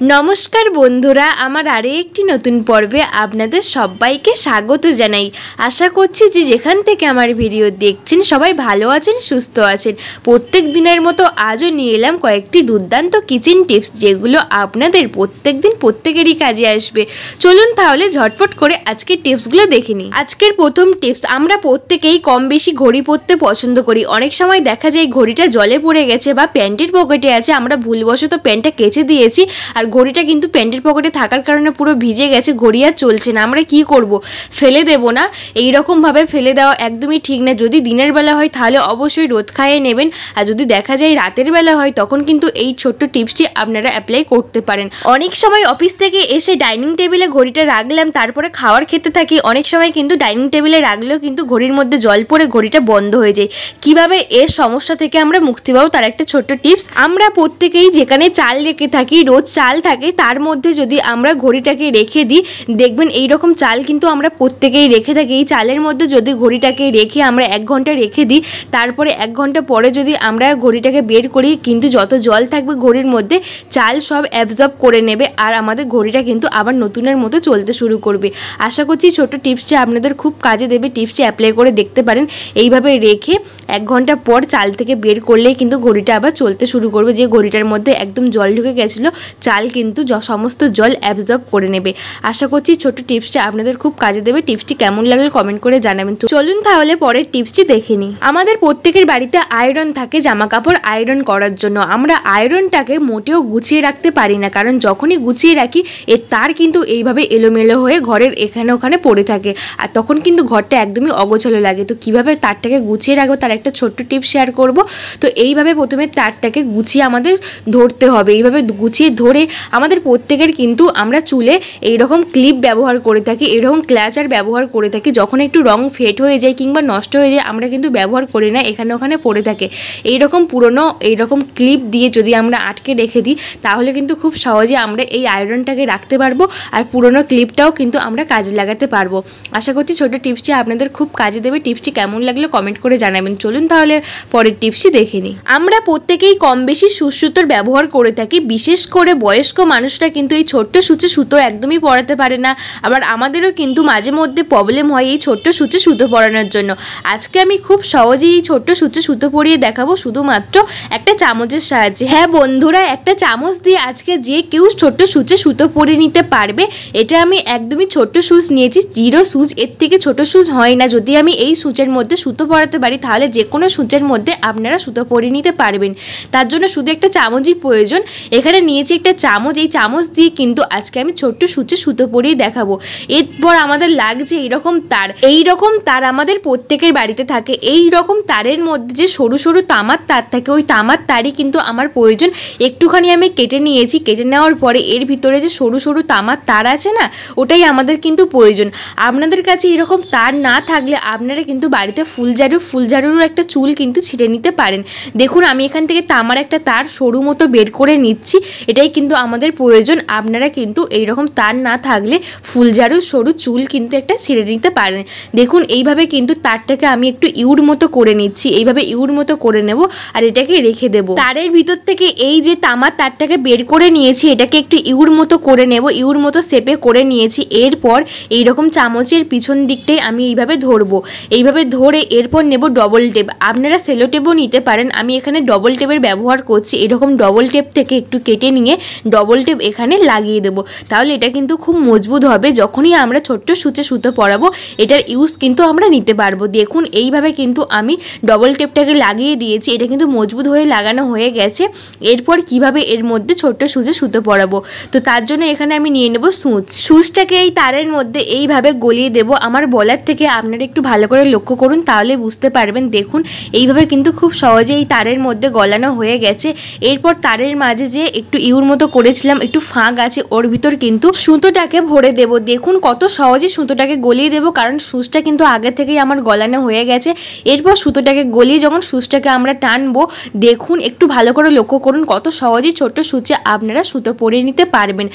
नमस्कार बंधुरा आमार आरे एकटी नतून पर्वे आपनादेर सबाइके स्वागत जानाई। आशा करछि जे जेखान थेके आमार भिडियो देखछेन सबाई भालो आछेन सुस्थ आछेन। प्रत्येक दिनेर मतो आजो निये एलाम कयेकटी दुर्दान्त किचेन टिप्स जेगुलो आपनादेर प्रत्येक दिन प्रत्येकेरই काजे आसबे। चलुन ताहले झटपट करे आजकेर टिप्सगुलो देखे निই। आजकेर प्रथम टिप्स, आमरा प्रत्येकेই कम बेशी घड़ी पड़ते पसंद करी। अनेक समय देखा যায় घड़िटा जले पड़े गेছে বা প্যান্টের পকেটে আছে, আমরা ভুলবশত প্যান্টটা কেচে দিয়েছি আর ঘড়িটা কিন্তু প্যান্টের পকেটে থাকার কারণে পুরো ভিজে গেছে, ঘড়ি আর চলছে না। আমরা কি করব? ফেলে দেব না। এই রকম ভাবে ফেলে দেওয়া একদমই ঠিক না। যদি দিনের বেলা হয় তাহলে অবশ্যই রোদ খাইয়ে নেবেন, আর যদি দেখা যায় রাতের বেলা হয় তখন কিন্তু এই ছোট্ট টিপসটি আপনারা অ্যাপ্লাই করতে পারেন। অনেক সময় অফিস থেকে এসে ডাইনিং টেবিলে ঘড়িটা রাখলাম, তারপরে খাবার খেতে থাকি। অনেক সময় কিন্তু ডাইনিং টেবিলে রাখলেও কিন্তু ঘড়ির মধ্যে জল পড়ে ঘড়িটা বন্ধ হয়ে যায়। কিভাবে এর সমস্যা থেকে আমরা মুক্তি পাবো তার একটা ছোট্ট টিপস। আমরা প্রত্যেকেই যেখানে চাল রেখে থাকি, রোজ চাল থাকে, তার মধ্যে যদি আমরা ঘড়িটাকে রেখে দিই, দেখবেন এই রকম চাল কিন্তু আমরা প্রত্যেকেই রেখে থাকি। এই চালের মধ্যে যদি ঘড়িটাকে রেখে আমরা 1 ঘন্টা রেখে দিই, তারপরে 1 ঘন্টা পরে যদি আমরা ঘড়িটাকে বের করি, কিন্তু যত জল থাকবে ঘড়ির মধ্যে চাল সব অ্যাবজর্ব করে নেবে আর আমাদের ঘড়িটা কিন্তু আবার নতুনের মতো চলতে শুরু করবে। আশা করছি ছোট টিপসটি আপনাদের খুব কাজে দেবে। টিপসটি অ্যাপ্লাই করে দেখতে পারেন। এইভাবে রেখে 1 ঘন্টা পর চাল থেকে বের করলেই কিন্তু ঘড়িটা আবার চলতে শুরু করবে। যে ঘড়িটার মধ্যে একদম জল ঢুকে গেছিলো, চাল কিন্তু সমস্ত জল অ্যাবজর্ব করে নেবে। আশা করছি ছোট টিপসটি আপনাদের খুব কাজে দেবে। টিপসটি কেমন লাগলে কমেন্ট করে জানাবেন। চলুন তাহলে পরের টিপসটি দেখে নিই। আমাদের প্রত্যেকের বাড়িতে আয়রন থাকে জামা কাপড় আয়রন করার জন্য। আমরা আয়রনটাকে মোটেও গুছিয়ে রাখতে পারি না, কারণ যখনই গুছিয়ে রাখি এর তার কিন্তু এইভাবে এলোমেলো হয়ে ঘরের এখানে ওখানে পড়ে থাকে, আর তখন কিন্তু ঘরটা একদমই অগোছালো লাগে। তো কিভাবে তারটাকে গুছিয়ে রাখবো তার একটা ছোট্ট টিপস শেয়ার করব। তো এইভাবে প্রথমে তারটাকে গুছিয়ে আমাদের ধরতে হবে। এইভাবে গুছিয়ে ধরে আমাদের প্রত্যেকের কিন্তু আমরা চুলে এইরকম ক্লিপ ব্যবহার করে থাকি, এরকম ক্ল্যাচার ব্যবহার করে থাকি। যখন একটু রং ফেড হয়ে যায় কিংবা নষ্ট হয়ে যায় আমরা কিন্তু ব্যবহার করি না, এখানে ওখানে পড়ে থাকে। এইরকম পুরনো এইরকম ক্লিপ দিয়ে যদি আমরা আটকে রেখে দিই তাহলে কিন্তু খুব সহজে আমরা এই আয়রনটাকে রাখতে পারবো, আর পুরনো ক্লিপটাও কিন্তু আমরা কাজে লাগাতে পারবো। আশা করছি ছোট টিপসটি আপনাদের খুব কাজে দেবে। টিপসটি কেমন লাগলো কমেন্ট করে জানাবেন। চলুন তাহলে পরের টিপসটি দেখে নিই। আমরা প্রত্যেকেই কম বেশি সুতোর ব্যবহার করে থাকি। বিশেষ করে বয়স্ক মানুষরা কিন্তু এই ছোট্ট সূচে সুতো একদমই পরাতে পারে না। আবার আমাদেরও কিন্তু মাঝে মধ্যে প্রবলেম হয় এই ছোট্ট সূচে সুতো পরানোর জন্য। আজকে আমি খুব সহজেই এই ছোট্ট সূচে সুতো পরিয়ে দেখাবো শুধুমাত্র একটা চামচের সাহায্যে। হ্যাঁ বন্ধুরা, একটা চামচ দিয়ে আজকে যে কেউ ছোট্ট সূচে সুতো পরিয়ে নিতে পারবে। এটা আমি একদমই ছোট্ট সুচ নিয়েছি, 0 সুচ, এর থেকে ছোট সুচ হয় না। যদি আমি এই সুচের মধ্যে সুতো পরাতে পারি তাহলে যে কোনো সুচের মধ্যে আপনারা সুতো পরিয়ে নিতে পারবেন। তার জন্য শুধু একটা চামচই প্রয়োজন। এখানে নিয়েছি একটা চামচ, এই চামচ দিয়ে কিন্তু আজকে আমি ছোট্ট সূচে সুতো পরিয়ে দেখাবো। এরপর আমাদের লাগছে এইরকম তার। এইরকম তার আমাদের প্রত্যেকের বাড়িতে থাকে। এই রকম তারের মধ্যে যে সরু সরু তামার তার থাকে, ওই তামার তারই কিন্তু আমার প্রয়োজন। একটুখানি আমি কেটে নিয়েছি। কেটে নেওয়ার পরে এর ভিতরে যে সরু সরু তামার তার আছে না, ওটাই আমাদের কিন্তু প্রয়োজন। আপনাদের কাছে এরকম তার না থাকলে আপনারা কিন্তু বাড়িতে ফুলঝাড়ুর একটা চুল কিন্তু ছিঁড়ে নিতে পারেন। দেখুন আমি এখান থেকে তামার একটা তার সরু মতো বের করে নিচ্ছি, এটাই কিন্তু আমাদের প্রয়োজন। আপনারা কিন্তু এইরকম তার না থাকলে ফুলঝাড়ু সরু চুল কিন্তু একটা ছিঁড়ে নিতে পারেন। দেখুন এইভাবে কিন্তু তারটাকে আমি একটু ইউর মতো করে নিচ্ছি। এইভাবে ইউর মতো করে নেব আর এটাকে রেখে দেব। তারের ভিতর থেকে এই যে তামার তারটাকে বের করে নিয়েছি, এটাকে একটু ইউর মতো করে নেব। ইউর মতো শেপে করে নিয়েছি। এরপর এইরকম চামচের পিছন দিকটাই আমি এইভাবে ধরবো। এইভাবে ধরে এরপর নেব ডবল টেপ। আপনারা সেলো টেপও নিতে পারেন। আমি এখানে ডবল টেপের ব্যবহার করছি। এরকম ডবল টেপ থেকে একটু কেটে নিয়ে ডবল টেপ এখানে লাগিয়ে দেবো। তাহলে এটা কিন্তু খুব মজবুত হবে। যখনই আমরা ছোট্ট সূচে সুতো পরাবো এটার ইউজ কিন্তু আমরা নিতে পারবো। দেখুন এইভাবে কিন্তু আমি ডবল টেপটাকে লাগিয়ে দিয়েছি। এটা কিন্তু মজবুত হয়ে লাগানো হয়ে গেছে। এরপর কিভাবে এর মধ্যে ছোট্ট সূচে সুতো পরাবো, তো তার জন্য এখানে আমি নিয়ে নেব সুচ। সুচটাকে এই তারের মধ্যে এইভাবে গলিয়ে দেব। আমার বলার থেকে আপনারা একটু ভালো করে লক্ষ্য করুন, তাহলে বুঝতে পারবেন। দেখুন এইভাবে কিন্তু খুব সহজে এই তারের মধ্যে গলানো হয়ে গেছে। এরপর তারের মাঝে যে একটু ইউর মতো করেছিলাম, একটু ফাঁক আছে, ওর ভিতর কিন্তু সুতোটাকে ভরে দেব। দেখুন কত সহজে সুতোটাকে গলিয়ে দেব, কারণ সুচটা কিন্তু আগে থেকেই আমার গলানো হয়ে গেছে। এরপর সুতোটাকে গলিয়ে যখন সুচটাকে আমরা টানবো, দেখুন একটু ভালো করে লক্ষ্য করুন কত সহজেই ছোট্ট সুচে আপনারা সুতো পরিয়ে নিতে পারবেন।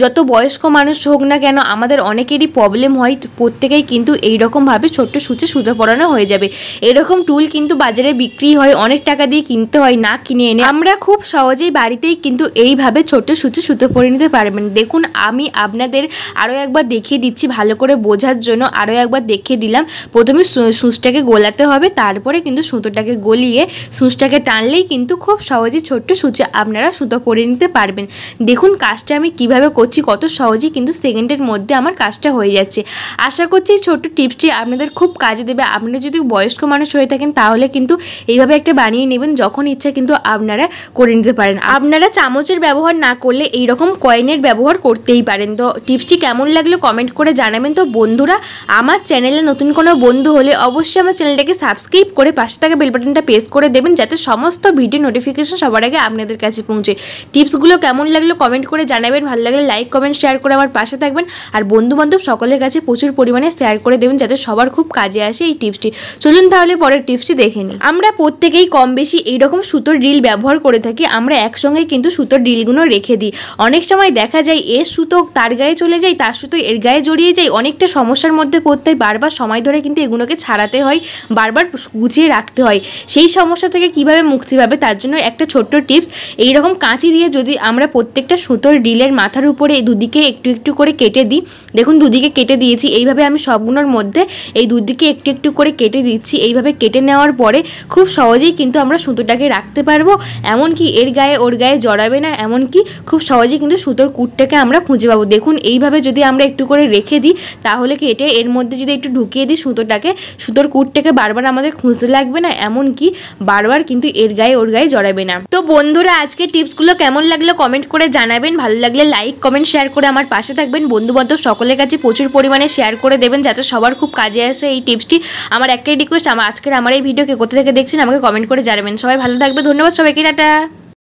যত বয়স্ক মানুষ হোক না কেন আমাদের অনেকেরই প্রবলেম হয়, প্রত্যেকেই কিন্তু এইরকমভাবে ছোট্ট সুচে সুতো পরানো হয়ে যাবে। এরকম টুল কিন্তু বাজারে বিক্রি হয়, অনেক টাকা দিয়ে কিনতে হয়, না কিনে এনে আমরা খুব সহজেই বাড়িতেই কিন্তু এইভাবে ছোট ছোট্ট সূচে সুতো পরে নিতে পারবেন। দেখুন আমি আপনাদের আরও একবার দেখিয়ে দিচ্ছি ভালো করে বোঝার জন্য, আরও একবার দেখিয়ে দিলাম। প্রথমে সূচটাকে গোলাতে হবে, তারপরে কিন্তু সুতোটাকে গলিয়ে সূচটাকে টানলেই কিন্তু খুব সহজেই ছোট্ট সূচে আপনারা সুতো পরে নিতে পারবেন। দেখুন কাজটা আমি কিভাবে করছি, কত সহজেই কিন্তু সেকেন্ডের মধ্যে আমার কাজটা হয়ে যাচ্ছে। আশা করছি এই ছোট্ট টিপসটি আপনাদের খুব কাজে দেবে। আপনারা যদি বয়স্ক মানুষ হয়ে থাকেন তাহলে কিন্তু এইভাবে একটা বানিয়ে নেবেন, যখন ইচ্ছা কিন্তু আপনারা করে নিতে পারেন। আপনারা চামচের ব্যবহার না করলে এইরকম কয়েনের ব্যবহার করতেই পারেন। তো টিপসটি কেমন লাগলো কমেন্ট করে জানাবেন। তো বন্ধুরা, আমার চ্যানেলে নতুন কোনো বন্ধু হলে অবশ্যই আমার চ্যানেলটাকে সাবস্ক্রাইব করে পাশে থাকা বেল বাটনটা প্রেস করে দেবেন, যাতে সমস্ত ভিডিও নোটিফিকেশন সবার আগে আপনাদের কাছে পৌঁছয়। টিপসগুলো কেমন লাগলো কমেন্ট করে জানাবেন। ভালো লাগলে লাইক কমেন্ট শেয়ার করে আমার পাশে থাকবেন, আর বন্ধুবান্ধব সকলের কাছে প্রচুর পরিমাণে শেয়ার করে দেবেন, যাতে সবার খুব কাজে আসে এই টিপসটি। চলুন তাহলে পরের টিপসটি দেখে নিই। আমরা প্রত্যেকেই কম বেশি এইরকম সুতোর রিল ব্যবহার করে থাকি। আমরা একসঙ্গে কিন্তু সুতোর রিলগুলো রেখে দিই। অনেক সময় দেখা যায় এর সুতো তার গায়ে চলে যায়, তার সুতো এর গায়ে জড়িয়ে যায়, অনেকটা সমস্যার মধ্যে পড়তে হয়। বারবার সময় ধরে কিন্তু এগুলোকে ছাড়াতে হয়, বারবার গুছিয়ে রাখতে হয়। সেই সমস্যা থেকে কিভাবে মুক্তি পাবে তার জন্য একটা ছোট্ট টিপস, এইরকম কাঁচি দিয়ে যদি আমরা প্রত্যেকটা সুতোর রিলের মাথার উপরে দুদিকে একটু একটু করে কেটে দিই। দেখুন দুদিকে কেটে দিয়েছি, এইভাবে আমি সবগুলোর মধ্যে এই দুদিকে একটু একটু করে কেটে দিচ্ছি। এইভাবে কেটে নেওয়ার পরে খুব সহজেই কিন্তু আমরা সুতোটাকে রাখতে পারবো, এমনকি এর গায়ে ওর গায়ে জড়াবে না, এমনকি খুব সহজেই কিন্তু সুতোর কুটটাকে আমরা খুঁজে পাবো। দেখুন এইভাবে যদি আমরা একটু করে রেখে দিই তাহলে কেটে এর মধ্যে যদি একটু ঢুকিয়ে দিই সুতোটাকে, সুতোর কুটটাকে বারবার আমাদের খুঁজতে লাগবে না, এমনকি বারবার কিন্তু এর গায়ে ওর গায়ে জড়াবে না। তো বন্ধুরা, আজকে টিপসগুলো কেমন লাগলো কমেন্ট করে জানাবেন। ভালো লাগলে লাইক কমেন্ট শেয়ার করে আমার পাশে থাকবেন। বন্ধুবান্ধব সকলের কাছে প্রচুর পরিমাণে শেয়ার করে দেবেন, যাতে সবার খুব কাজে আসে এই টিপসটি। আমার একটাই রিকোয়েস্ট, আজকের আমার এই ভিডিওকে কোথা থেকে দেখছেন আমাকে কমেন্ট করে জানাবেন। সবাই ভালো থাকবে, ধন্যবাদ সবাইকে, টাটা।